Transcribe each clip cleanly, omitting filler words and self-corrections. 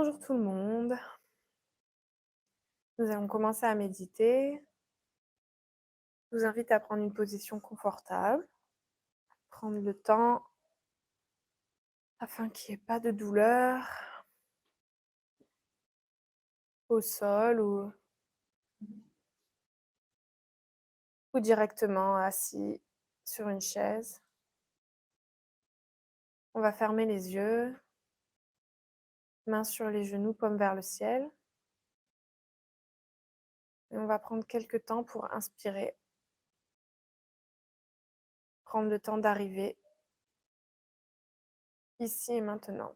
Bonjour tout le monde. Nous allons commencer à méditer. Je vous invite à prendre une position confortable, prendre le temps afin qu'il n'y ait pas de douleur au sol ou directement assis sur une chaise. On va fermer les yeux, mains sur les genoux, paumes vers le ciel. Et on va prendre quelques temps pour inspirer, prendre le temps d'arriver ici et maintenant.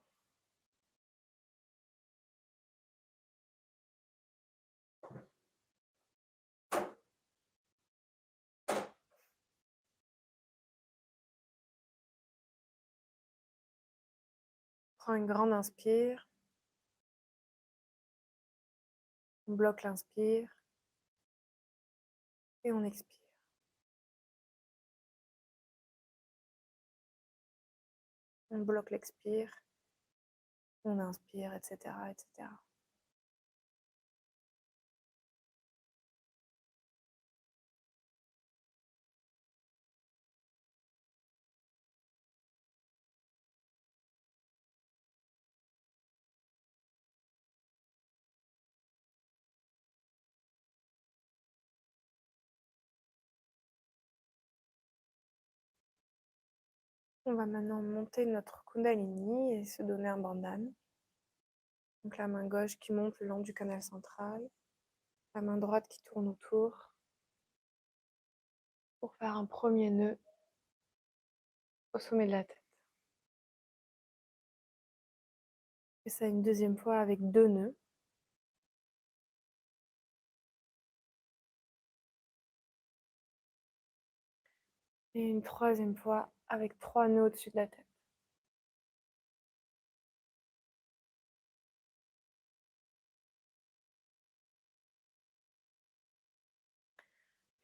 Prends une grande inspire. On bloque l'inspire et on expire. On bloque l'expire, on inspire, etc., etc. On va maintenant monter notre Kundalini et se donner un bandhan. Donc la main gauche qui monte le long du canal central, la main droite qui tourne autour pour faire un premier nœud au sommet de la tête. Et ça une deuxième fois avec 2 nœuds. Et une troisième fois avec 3 nœuds au-dessus de la tête.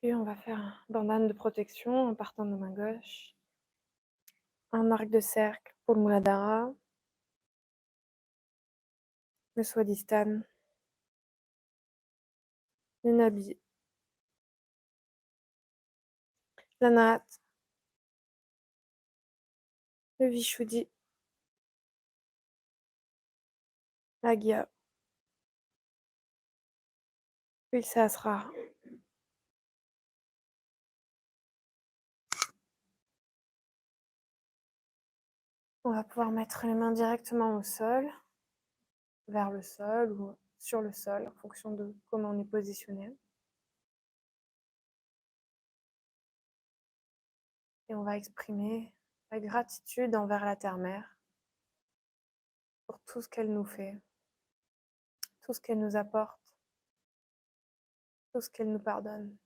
Puis on va faire un bandhan de protection en partant de main gauche. Un arc de cercle pour le Muladhara, le Swadhisthana, le Nabi, l'Anahat, le Vishuddhi, l'Agya, puis le Sahasrara. On va pouvoir mettre les mains directement au sol, vers le sol ou sur le sol, en fonction de comment on est positionné. Et on va exprimer la gratitude envers la Terre-Mère pour tout ce qu'elle nous fait, tout ce qu'elle nous apporte, tout ce qu'elle nous pardonne.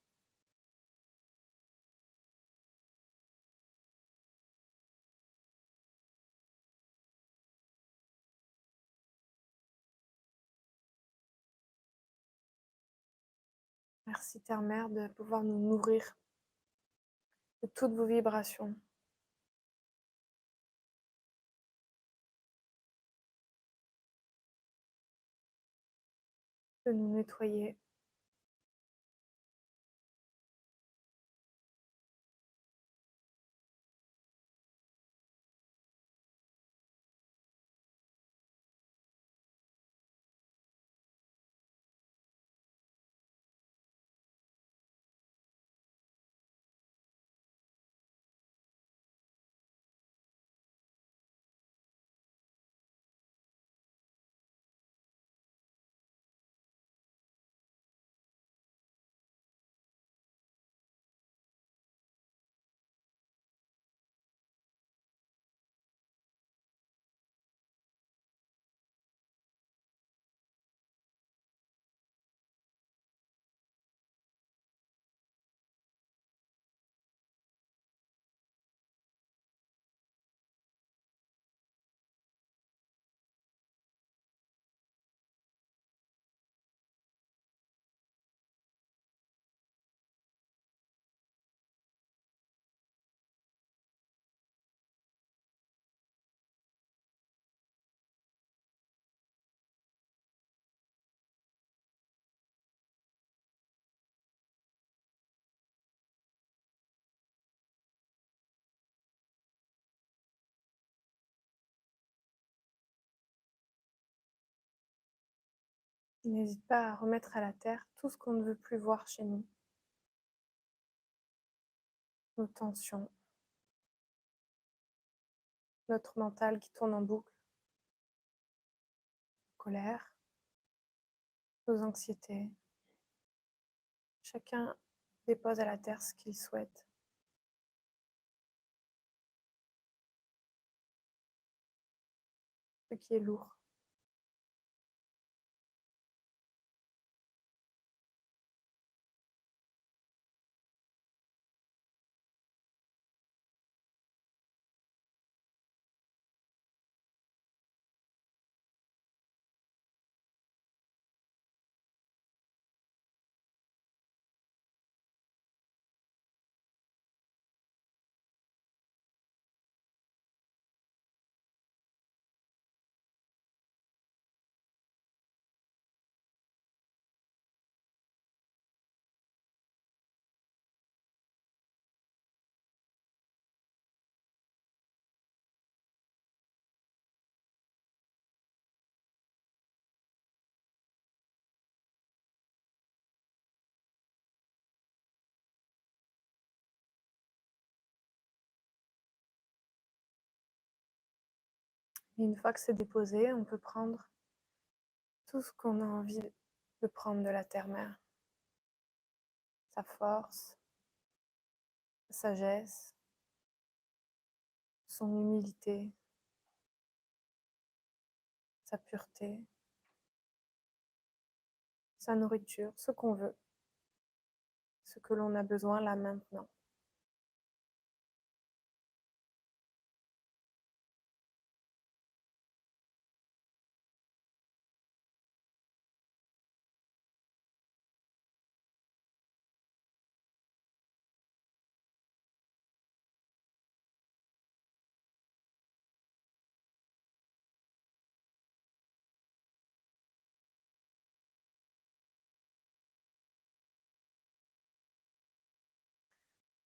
Merci Terre-Mère de pouvoir nous nourrir de toutes vos vibrations. De nous nettoyer. N'hésite pas à remettre à la terre tout ce qu'on ne veut plus voir chez nous. Nos tensions, notre mental qui tourne en boucle, colère, nos anxiétés. Chacun dépose à la terre ce qu'il souhaite. Ce qui est lourd. Et une fois que c'est déposé, on peut prendre tout ce qu'on a envie de prendre de la terre-mère. Sa force, sa sagesse, son humilité, sa pureté, sa nourriture, ce qu'on veut, ce que l'on a besoin là maintenant.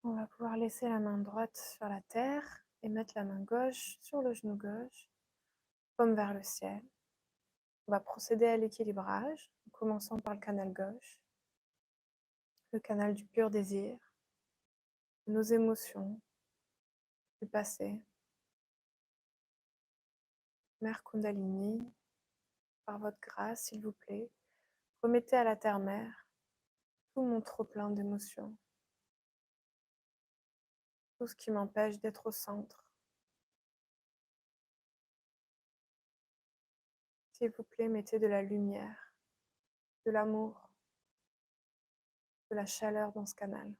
On va pouvoir laisser la main droite sur la terre et mettre la main gauche sur le genou gauche, paume vers le ciel. On va procéder à l'équilibrage, en commençant par le canal gauche, le canal du pur désir, nos émotions, du passé. Mère Kundalini, par votre grâce, s'il vous plaît, remettez à la terre-mère tout mon trop-plein d'émotions, tout ce qui m'empêche d'être au centre. S'il vous plaît, mettez de la lumière, de l'amour, de la chaleur dans ce canal.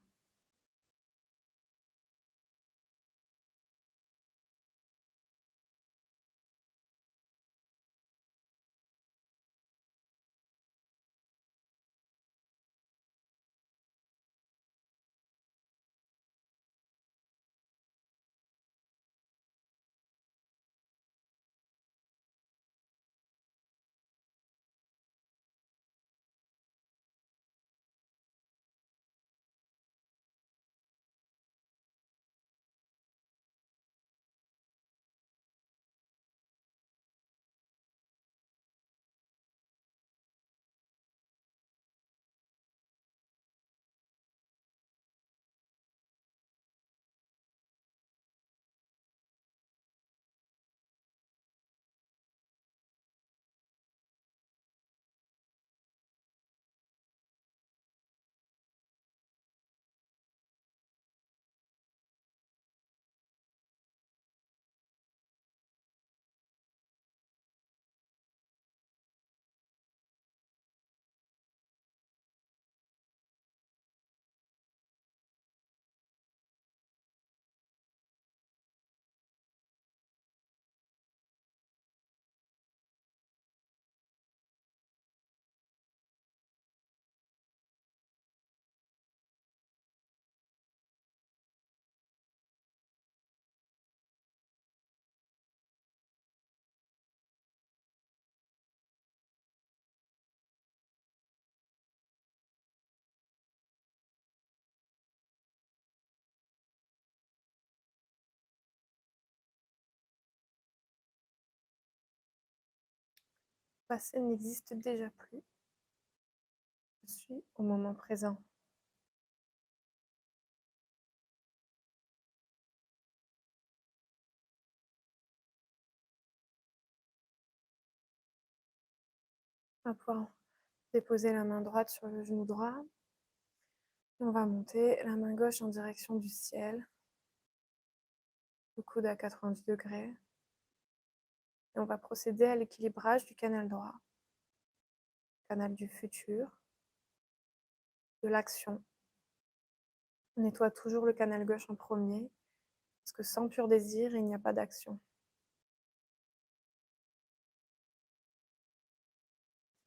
Le passé n'existe déjà plus. suis au moment présent. On va pouvoir déposer la main droite sur le genou droit. On va monter la main gauche en direction du ciel, le coude à 90 degrés. Et on va procéder à l'équilibrage du canal droit, canal du futur, de l'action. On nettoie toujours le canal gauche en premier, parce que sans pur désir, il n'y a pas d'action.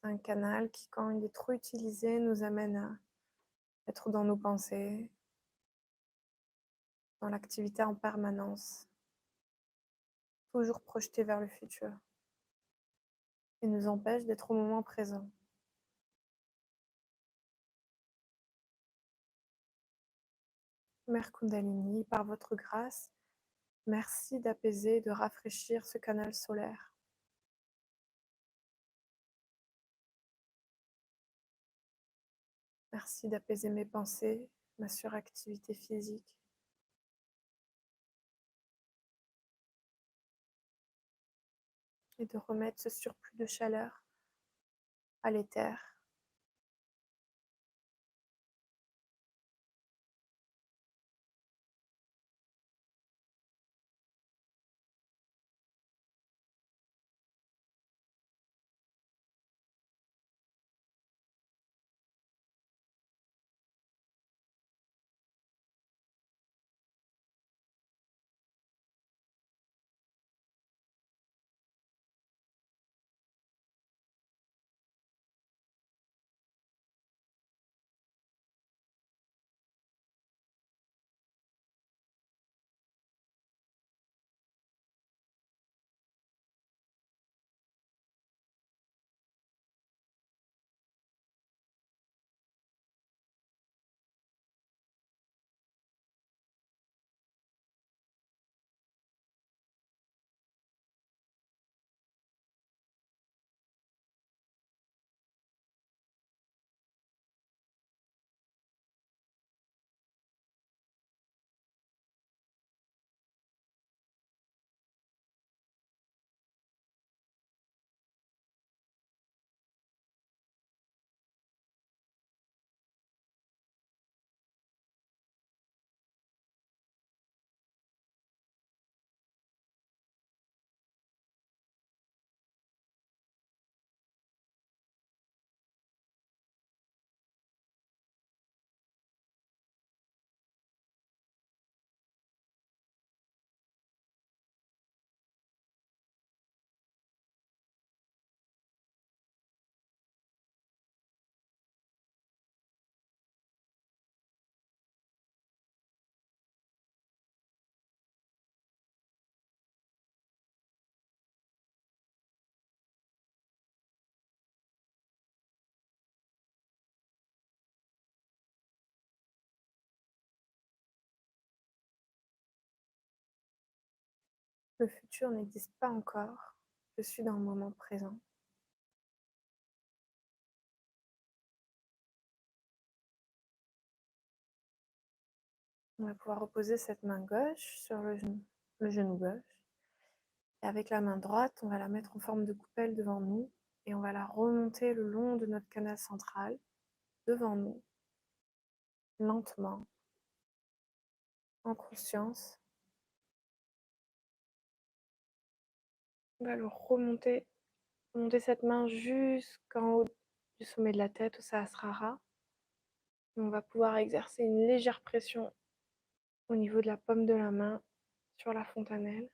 Un canal qui, quand il est trop utilisé, nous amène à être dans nos pensées, dans l'activité en permanence, toujours projeté vers le futur, et nous empêche d'être au moment présent. Mère Kundalini, par votre grâce, merci d'apaiser et de rafraîchir ce canal solaire. Merci d'apaiser mes pensées, ma suractivité physique. Et de remettre ce surplus de chaleur à l'éther. Le futur n'existe pas encore. Je suis dans le moment présent. On va pouvoir reposer cette main gauche sur le genou gauche. Et avec la main droite, on va la mettre en forme de coupelle devant nous et on va la remonter le long de notre canal central, devant nous, lentement, en conscience. On va le remonter, monter cette main jusqu'en haut du sommet de la tête, au Sahasrara. Et on va pouvoir exercer une légère pression au niveau de la paume de la main sur la fontanelle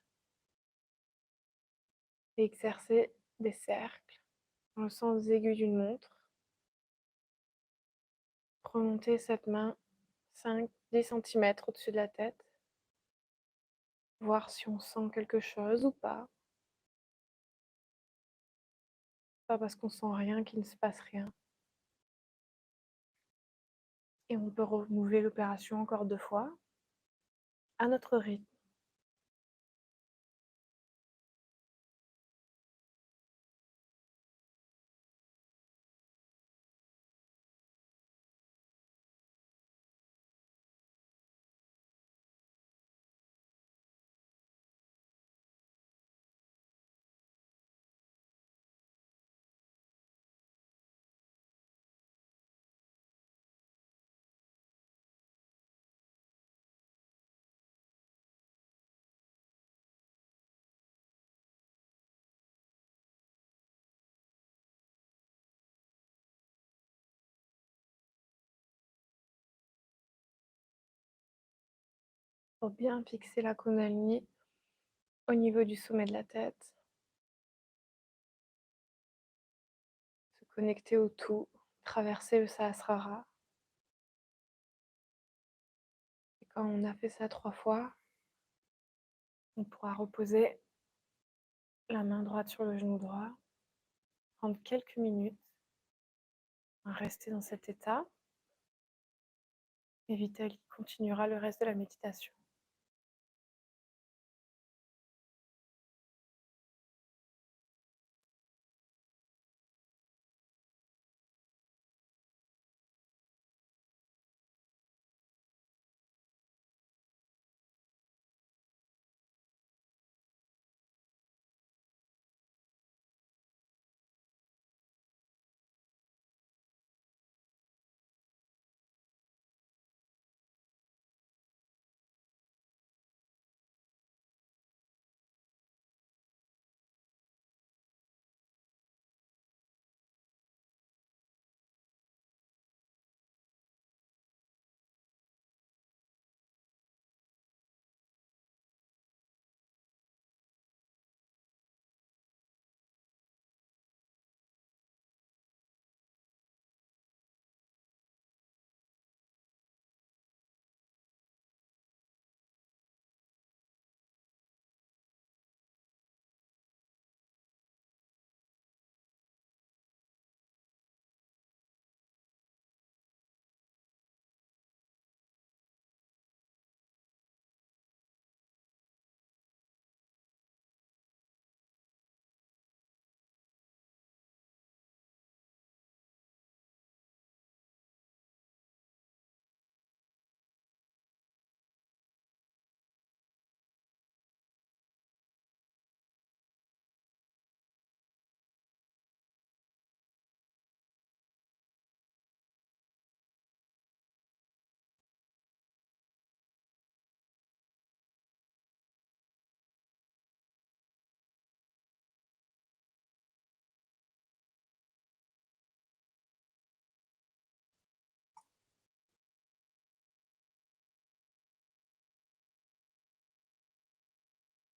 et exercer des cercles dans le sens aigu d'une montre. Remonter cette main 5-10 cm au-dessus de la tête. Voir si on sent quelque chose ou pas. Pas parce qu'on sent rien qu'il ne se passe rien. Et on peut renouveler l'opération encore 2 fois à notre rythme. pour bien fixer la Kundalini au niveau du sommet de la tête, se connecter au tout, traverser le Sahasrara. Et quand on a fait ça 3 fois, on pourra reposer la main droite sur le genou droit, prendre quelques minutes à rester dans cet état. Et Vitali continuera le reste de la méditation.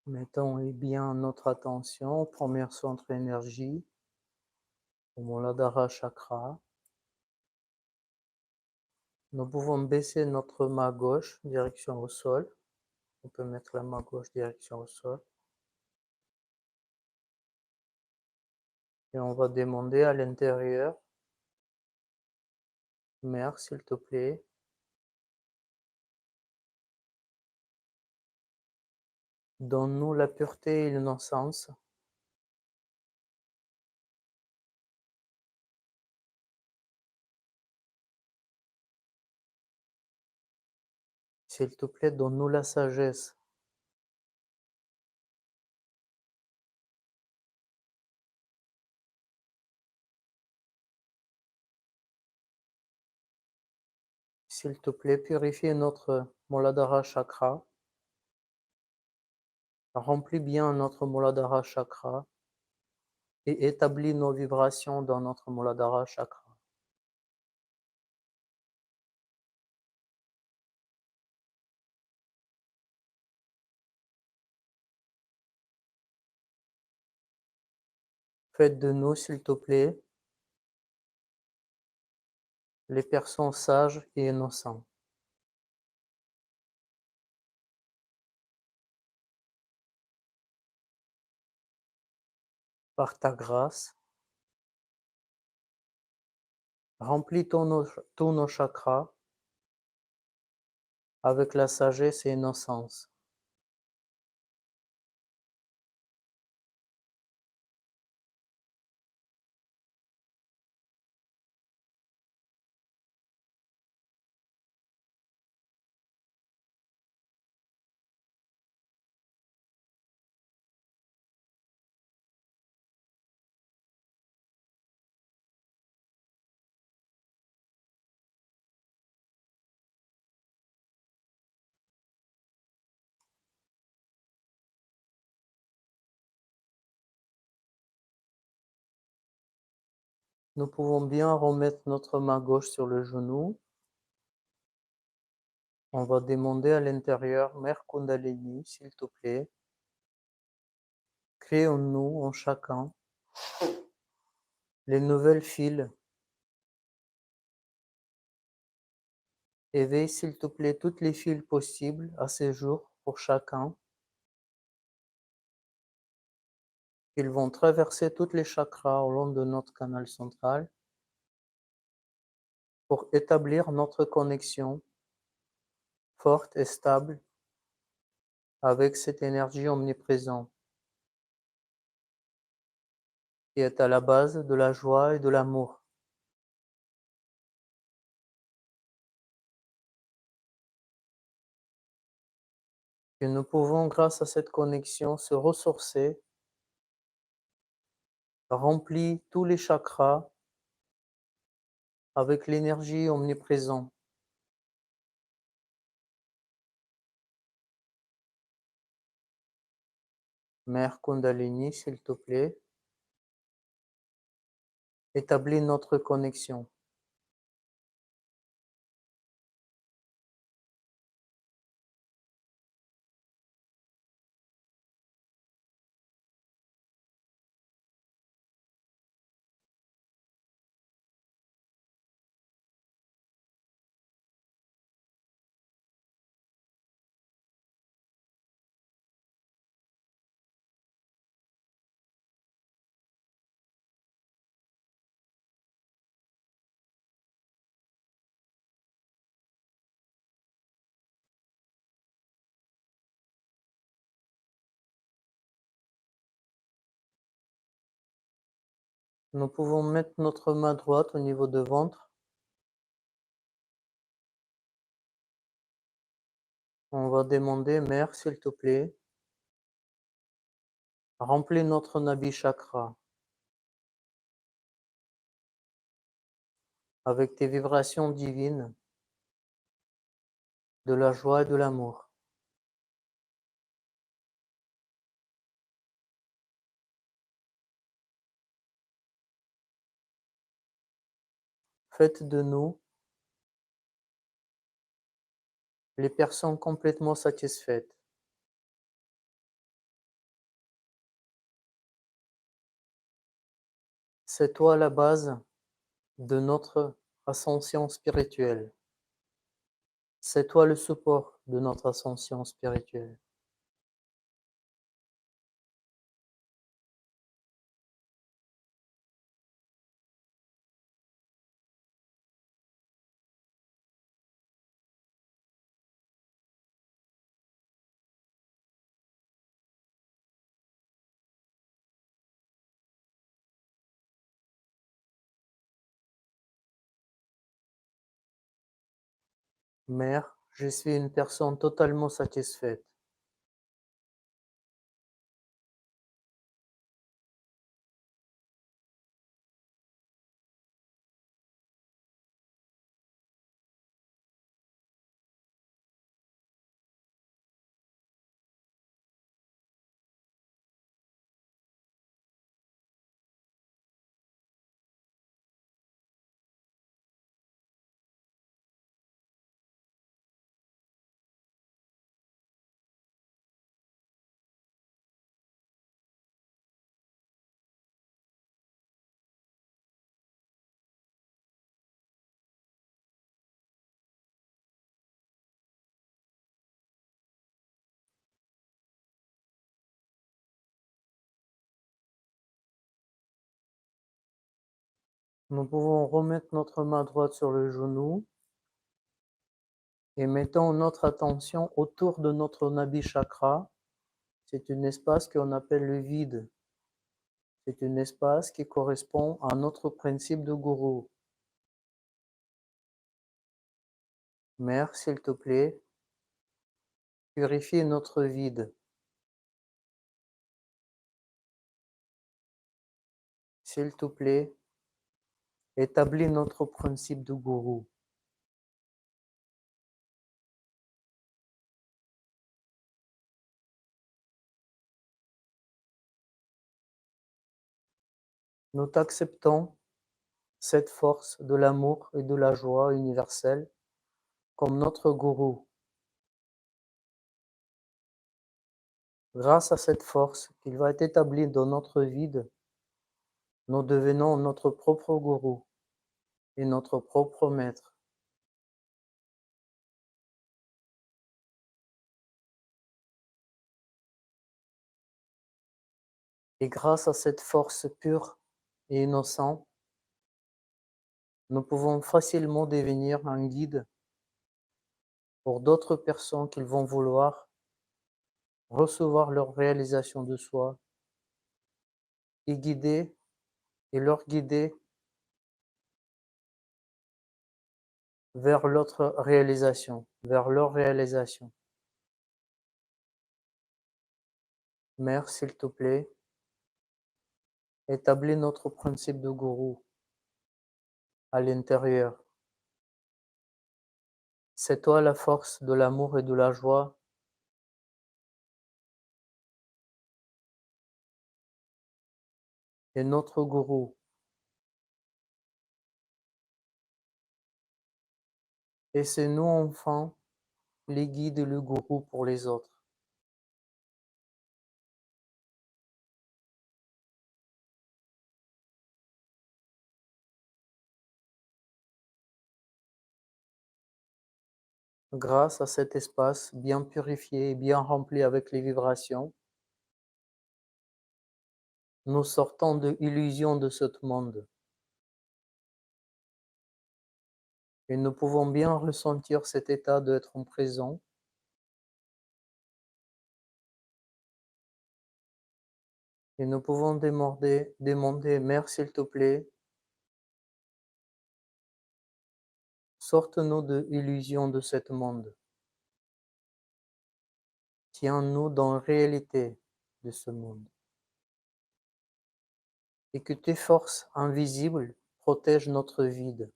Mettons bien notre attention au premier centre énergie, au Muladhara Chakra. Nous pouvons baisser notre main gauche, direction au sol. On peut mettre la main gauche, direction au sol. Et on va demander à l'intérieur, Mère, s'il te plaît, donne-nous la pureté et l'innocence. S'il te plaît, donne-nous la sagesse. S'il te plaît, purifie notre Muladhara Chakra. Remplis bien notre Muladhara Chakra et établis nos vibrations dans notre Muladhara Chakra. Faites de nous, s'il te plaît, les personnes sages et innocentes. Par ta grâce, remplis tous nos chakras avec la sagesse et innocence. Nous pouvons bien remettre notre main gauche sur le genou. On va demander à l'intérieur, Mère Kundalini, s'il te plaît, crée en nous, en chacun, les nouvelles fils. Éveille, s'il te plaît, toutes les fils possibles à ce jour pour chacun. Ils vont traverser tous les chakras au long de notre canal central pour établir notre connexion forte et stable avec cette énergie omniprésente qui est à la base de la joie et de l'amour. Et nous pouvons, grâce à cette connexion, se ressourcer, remplir tous les chakras avec l'énergie omniprésente. Mère Kundalini, s'il te plaît, établis notre connexion. Nous pouvons mettre notre main droite au niveau du ventre. On va demander, Mère, s'il te plaît, remplis notre Nabi Chakra avec tes vibrations divines de la joie et de l'amour. Faites de nous les personnes complètement satisfaites. C'est toi la base de notre ascension spirituelle. C'est toi le support de notre ascension spirituelle. Mère, je suis une personne totalement satisfaite. Nous pouvons remettre notre main droite sur le genou et mettons notre attention autour de notre Nabi Chakra. C'est un espace qu'on appelle le vide. C'est un espace qui correspond à notre principe de gourou. Mère, s'il te plaît, purifie notre vide. S'il te plaît, établis notre principe de gourou. Nous t'acceptons cette force de l'amour et de la joie universelle comme notre gourou. Grâce à cette force qu'il va être établie dans notre vide, nous devenons notre propre gourou et notre propre maître. Et grâce à cette force pure et innocente, nous pouvons facilement devenir un guide pour d'autres personnes qui vont vouloir recevoir leur réalisation de soi et guider et leur guider vers l'autre réalisation, vers leur réalisation. Mère, s'il te plaît, établis notre principe de gourou à l'intérieur. C'est toi la force de l'amour et de la joie. Et notre gourou. Et c'est nous, enfants, les guides et le gourou pour les autres. Grâce à cet espace bien purifié et bien rempli avec les vibrations, nous sortons de l'illusion de ce monde. Et nous pouvons bien ressentir cet état d'être en présent. Et nous pouvons demander, Mère, s'il te plaît, sorte-nous de l'illusion de ce monde. Tiens-nous dans la réalité de ce monde. Et que tes forces invisibles protègent notre vide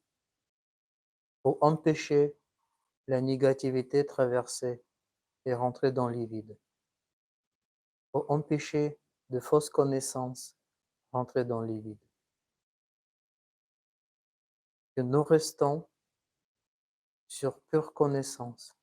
pour empêcher la négativité de traverser et rentrer dans les vides, pour empêcher de fausses connaissances rentrer dans les vides. Que nous restons sur pure connaissance.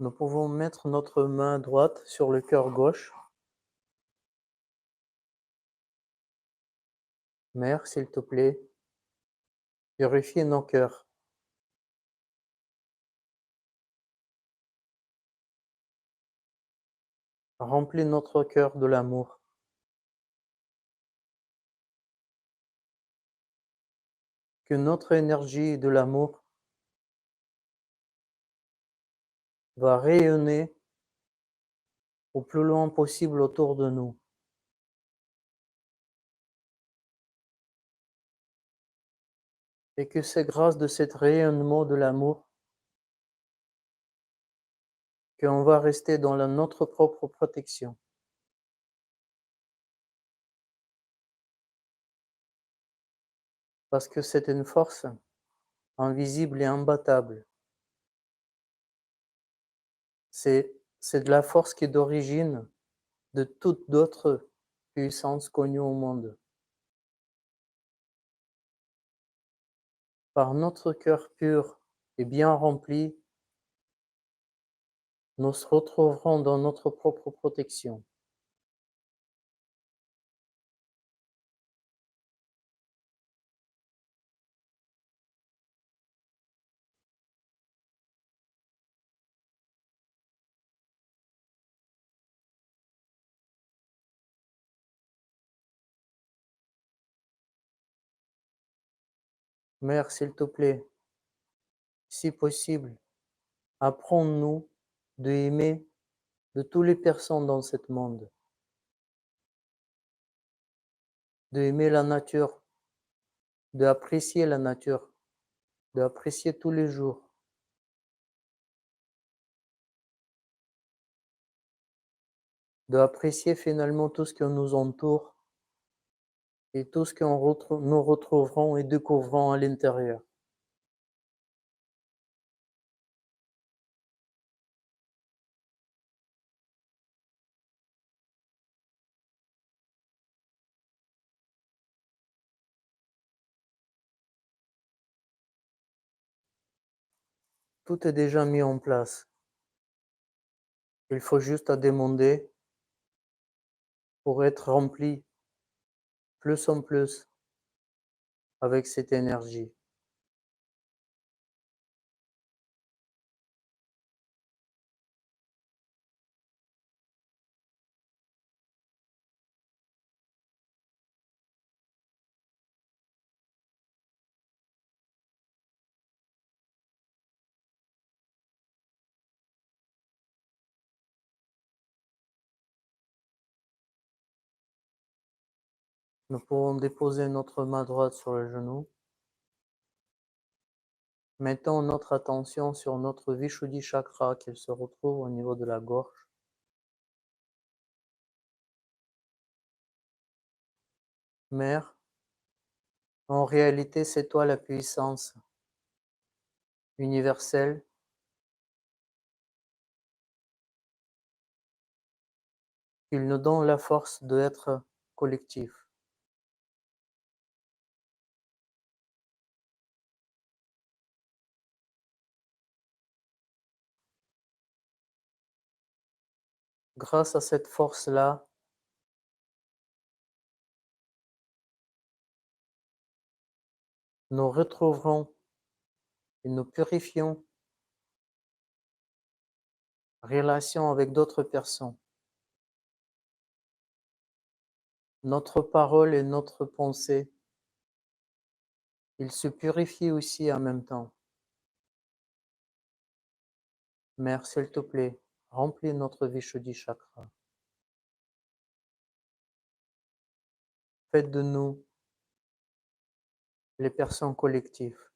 Nous pouvons mettre notre main droite sur le cœur gauche. Mère, s'il te plaît, purifie nos cœurs. Remplis notre cœur de l'amour. Que notre énergie de l'amour va rayonner au plus loin possible autour de nous. Et que c'est grâce de cet rayonnement de l'amour qu'on va rester dans notre propre protection. Parce que c'est une force invisible et imbattable. C'est de la force qui est d'origine de toute d'autres puissances connues au monde. Par notre cœur pur et bien rempli, nous se retrouverons dans notre propre protection. Mère, s'il te plaît, si possible, apprends-nous de aimer de toutes les personnes dans ce monde, de aimer la nature, d'apprécier la nature, d'apprécier tous les jours, d'apprécier finalement tout ce qui nous entoure et tout ce qu'on nous retrouverons et découvrons à l'intérieur. Tout est déjà mis en place. Il faut juste à demander pour être rempli plus en plus avec cette énergie. Nous pouvons déposer notre main droite sur le genou. Mettons notre attention sur notre Vishuddhi chakra qui se retrouve au niveau de la gorge. Mère, en réalité, c'est toi la puissance universelle qui nous donne la force d'être collectif. Grâce à cette force-là, nous retrouverons et nous purifions relation avec d'autres personnes. Notre parole et notre pensée, ils se purifient aussi en même temps. Mère, s'il te plaît, remplis notre Vishuddhi chakra. Faites de nous les personnes collectives.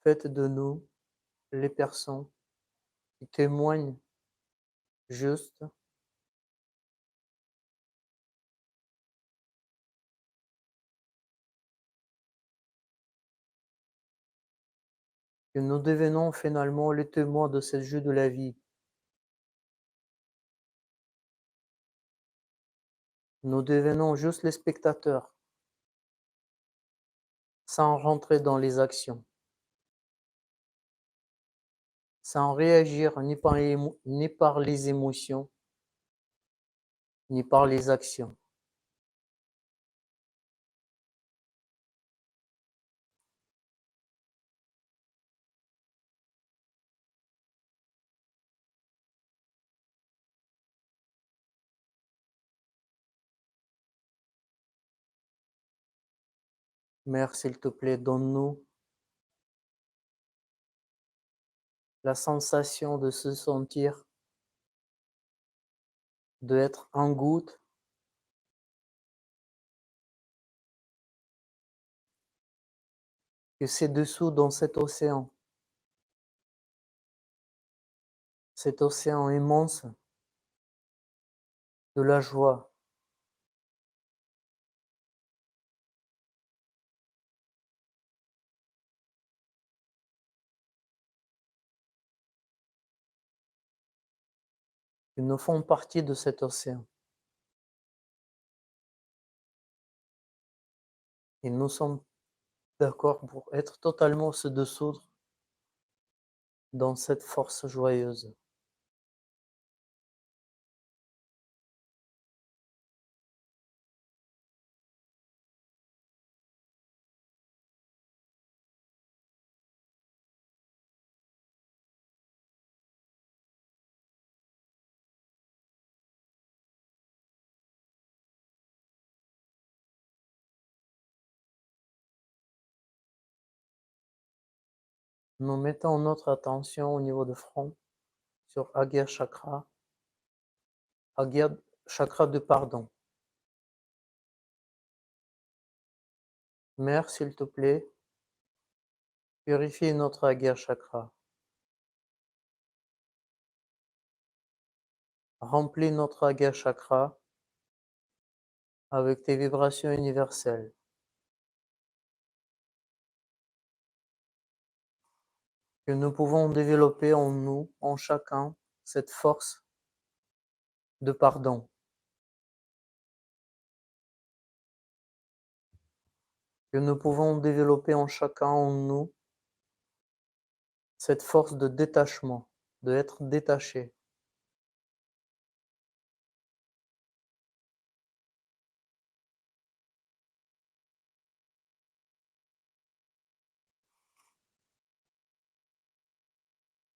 Faites de nous les personnes qui témoignent juste que nous devenons finalement les témoins de ce jeu de la vie. Nous devenons juste les spectateurs, sans rentrer dans les actions, sans réagir ni par les émotions, ni par les actions. Mère, s'il te plaît, donne-nous la sensation de se sentir, d'être en goutte, que c'est dessous dans cet océan immense de la joie, que nous faisons partie de cet océan. Et nous sommes d'accord pour être totalement se dissoudre dans cette force joyeuse. Nous mettons notre attention au niveau de front sur Agya Chakra, Agya Chakra de pardon. Mère, s'il te plaît, purifie notre Agya Chakra. Remplis notre Agya Chakra avec tes vibrations universelles. Que nous pouvons développer en nous, en chacun, cette force de pardon. Que nous pouvons développer en chacun, en nous, cette force de détachement, de être détaché.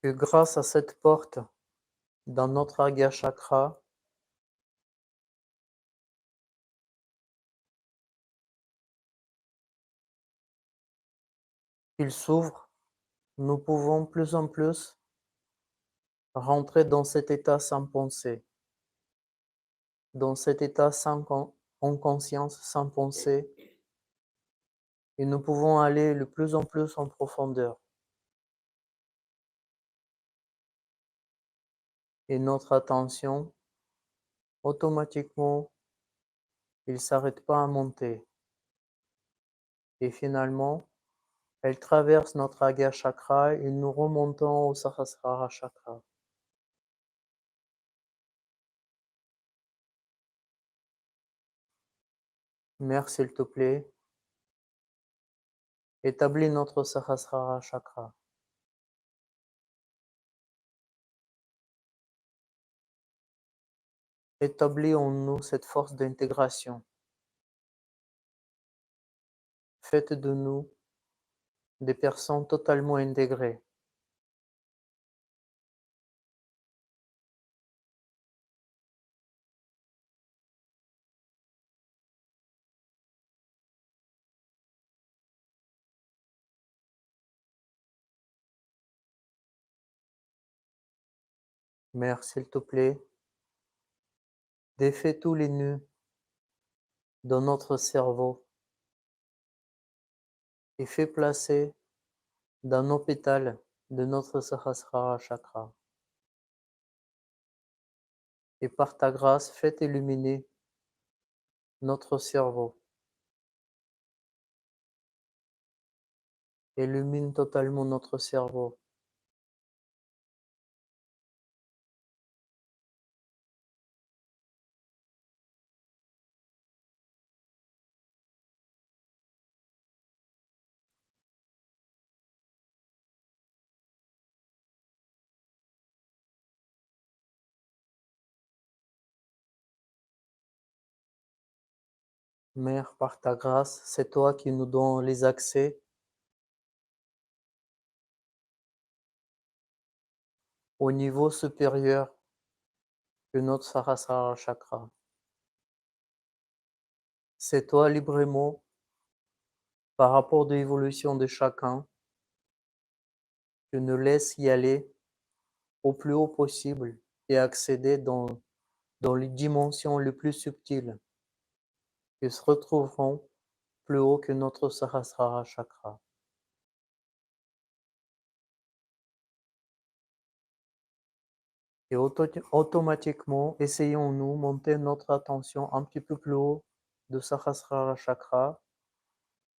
Que grâce à cette porte dans notre Agya Chakra, qu'il s'ouvre, nous pouvons plus en plus rentrer dans cet état sans pensée, dans cet état en conscience, sans pensée, et nous pouvons aller de plus en plus en profondeur. Et notre attention, automatiquement, il ne s'arrête pas à monter. Et finalement, elle traverse notre Agya Chakra et nous remontons au Sahasrara Chakra. Mère, s'il te plaît, établis notre Sahasrara Chakra. Établis en nous cette force d'intégration. Faites de nous des personnes totalement intégrées. Mère, s'il te plaît, défais tous les nœuds dans notre cerveau et fais placer dans nos pétales de notre Sahasrara Chakra. Et par ta grâce, fais illuminer notre cerveau. Illumine totalement notre cerveau. Mère, par ta grâce, c'est toi qui nous donnes les accès au niveau supérieur de notre Sahasrara Chakra. C'est toi librement, par rapport de l'évolution de chacun, qui nous laisse y aller au plus haut possible et accéder dans les dimensions les plus subtiles qui se retrouveront plus haut que notre Sahasrara Chakra. Et automatiquement, essayons-nous monter notre attention un petit peu plus haut de Sahasrara Chakra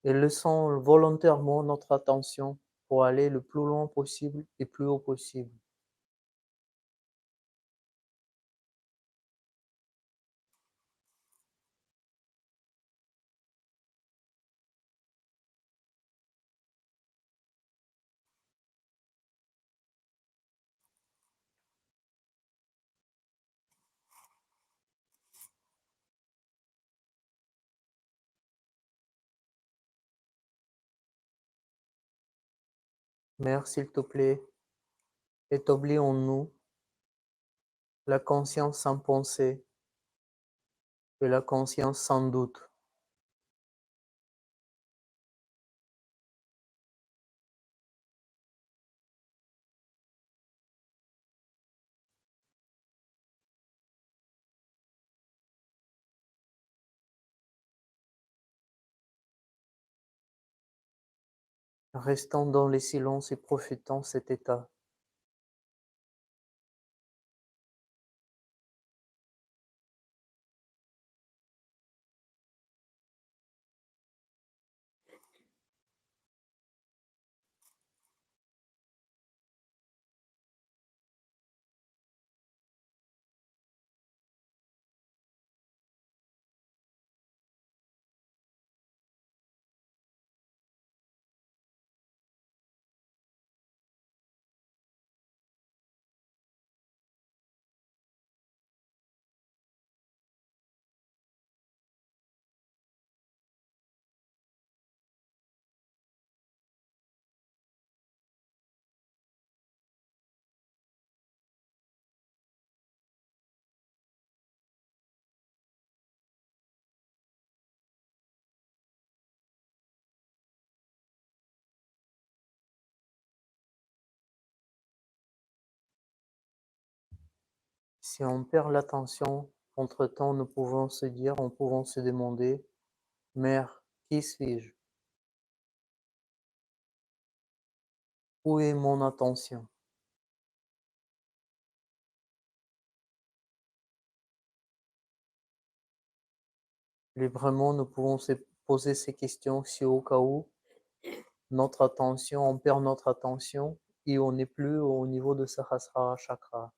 et laissons volontairement notre attention pour aller le plus loin possible et plus haut possible. Mère, s'il te plaît, établis en nous la conscience sans pensée et la conscience sans doute. Restons dans les silences et profitons cet état. Si on perd l'attention, entre-temps, nous pouvons se dire, nous pouvons se demander, Mère, qui suis-je? Où est mon attention? Librement, nous pouvons se poser ces questions si au cas où notre attention, on perd notre attention et on n'est plus au niveau de Sahasrara Chakra.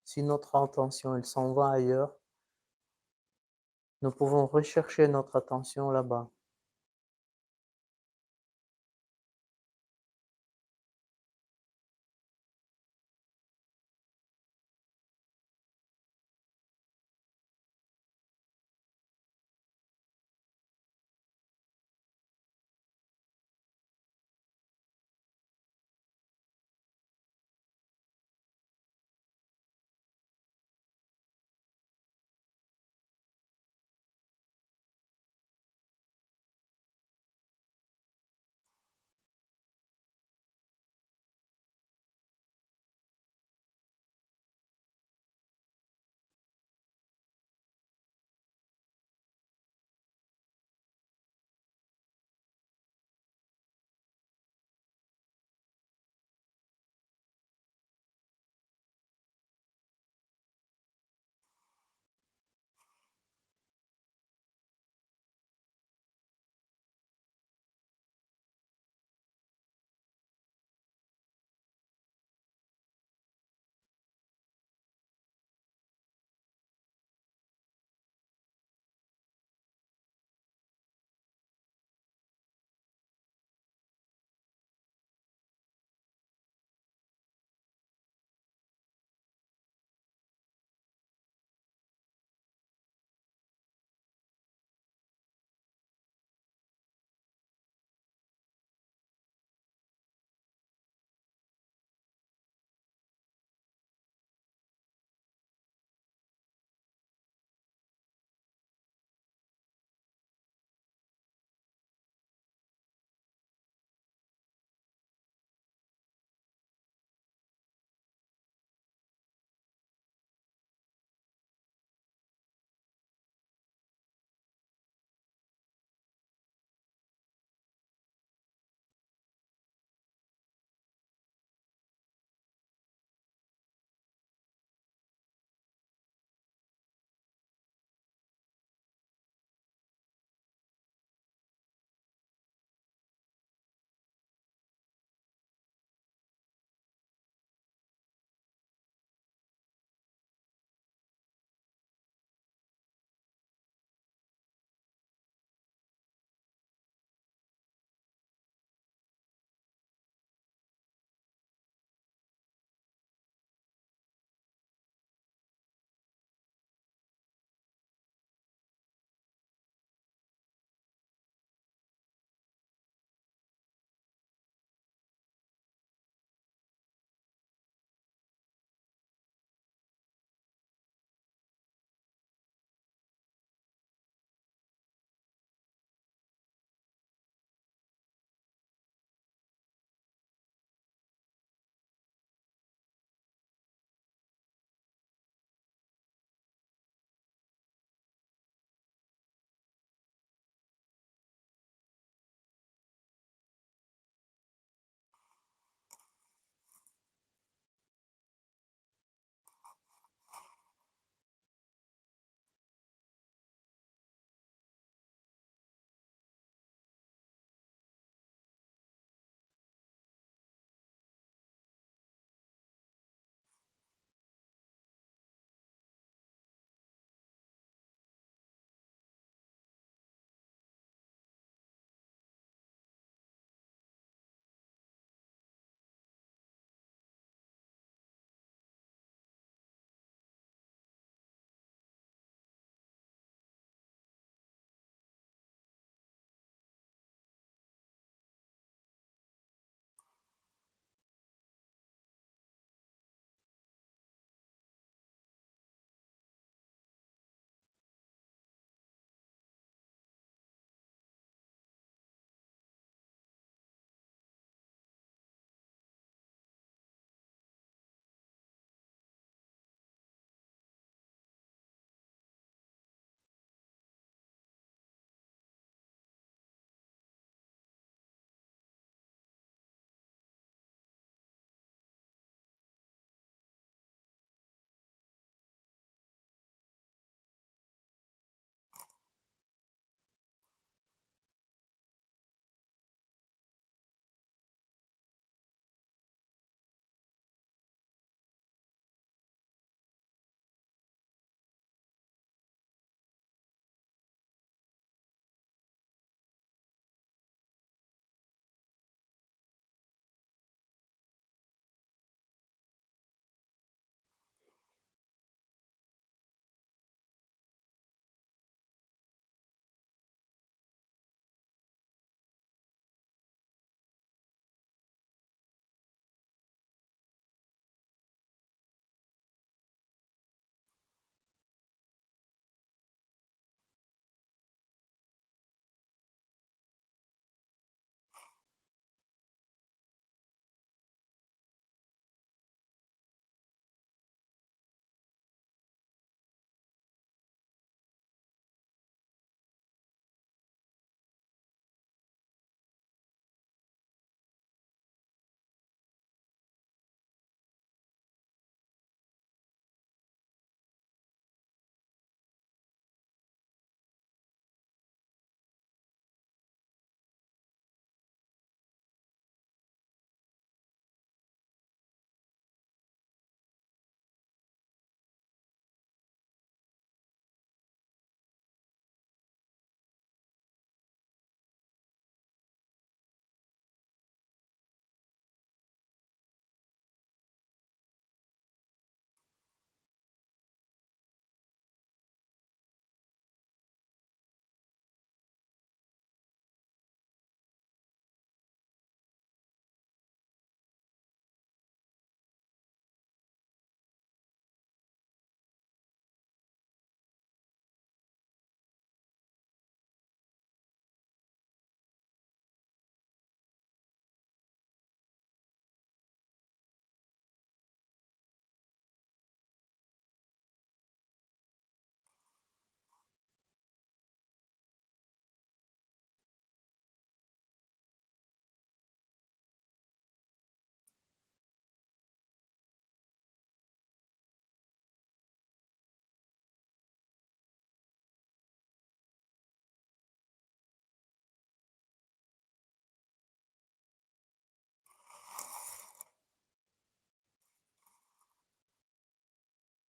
Si notre attention, elle s'en va ailleurs, nous pouvons rechercher notre attention là-bas.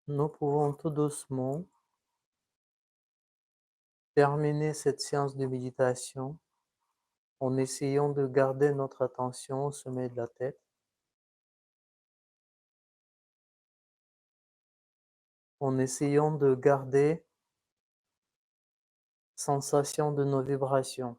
Nous pouvons tout doucement terminer cette séance de méditation en essayant de garder notre attention au sommet de la tête, en essayant de garder sensation de nos vibrations.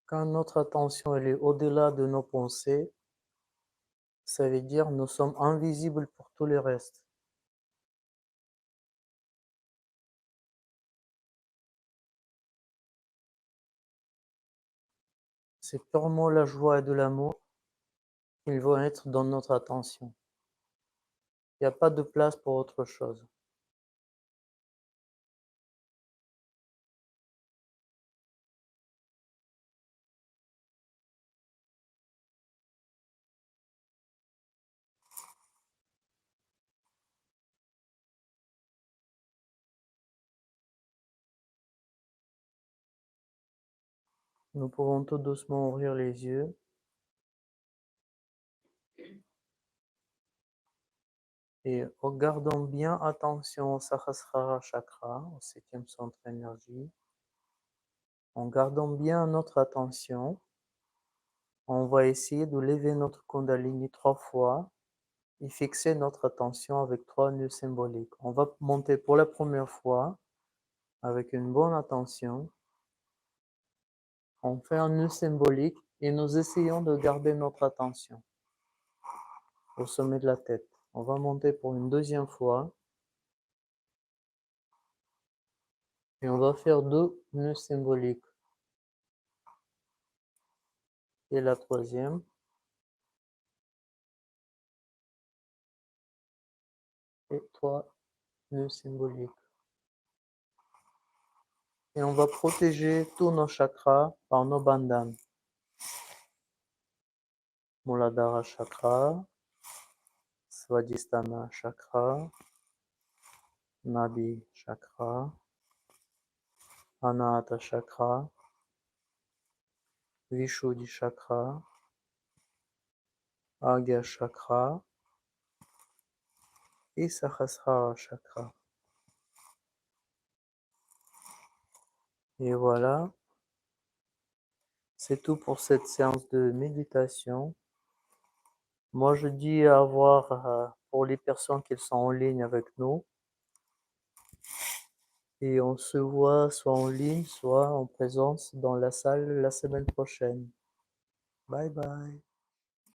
Quand notre attention elle est au-delà de nos pensées, ça veut dire nous sommes invisibles pour tout le reste. C'est purement la joie et de l'amour qui vont être dans notre attention. Il n'y a pas de place pour autre chose. Nous pouvons tout doucement ouvrir les yeux et en gardant bien attention au Sahasrara Chakra, au 7e centre énergie, en gardant bien notre attention, on va essayer de lever notre Kundalini 3 fois et fixer notre attention avec 3 nœuds symboliques. On va monter pour la première fois avec une bonne attention. On fait un nœud symbolique et nous essayons de garder notre attention au sommet de la tête. On va monter pour une deuxième fois et on va faire 2 nœuds symboliques. Et la troisième. Et 3 nœuds symboliques. Et on va protéger tous nos chakras par nos bandhanes. Muladhara Chakra, Svadhisthana Chakra, Nadi Chakra, Anahata Chakra, Vishuddhi Chakra, Agya Chakra et Sahasrara Chakra. Et voilà, c'est tout pour cette séance de méditation. Moi, je dis à voir pour les personnes qui sont en ligne avec nous. Et on se voit soit en ligne, soit en présence dans la salle la semaine prochaine. Bye bye.